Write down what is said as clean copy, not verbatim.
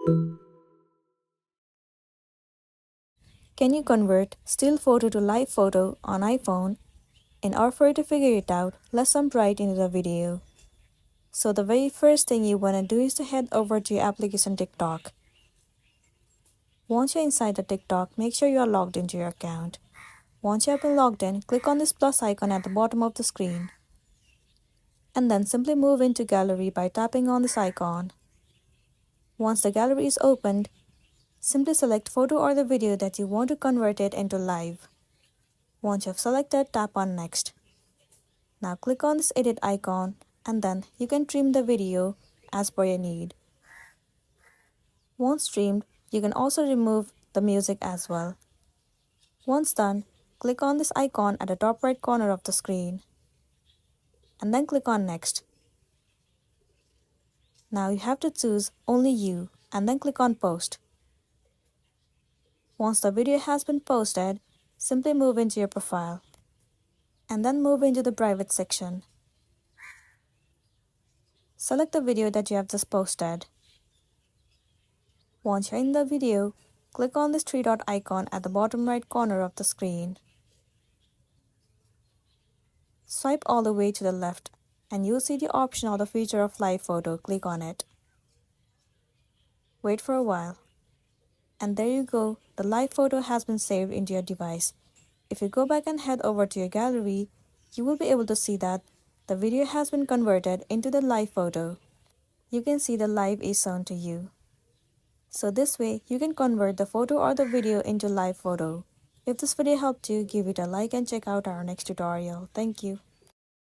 Can you convert still photo to live photo on iPhone? In order for you to figure it out, let's jump right into the video. So the very first thing you want to do is to head over to your application TikTok. Once you're inside the TikTok, make sure you are logged into your account. Once you have been logged in, click on this plus icon at the bottom of the screen. And then simply move into Gallery by tapping on this icon. Once the gallery is opened, simply select photo or the video that you want to convert it into live. Once you have selected, tap on Next. Now click on this edit icon and then you can trim the video as per your need. Once trimmed, you can also remove the music as well. Once done, click on this icon at the top right corner of the screen and then click on Next. Now you have to choose only you and then click on Post. Once the video has been posted, simply move into your profile and then move into the private section. Select the video that you have just posted. Once you're in the video, click on this three dot icon at the bottom right corner of the screen. Swipe all the way to the left and you'll see the option or the feature of live photo. Click on it. Wait for a while. And there you go, the live photo has been saved into your device. If you go back and head over to your gallery, you will be able to see that the video has been converted into the live photo. You can see the live is shown to you. So this way, you can convert the photo or the video into live photo. If this video helped you, give it a like and check out our next tutorial. Thank you.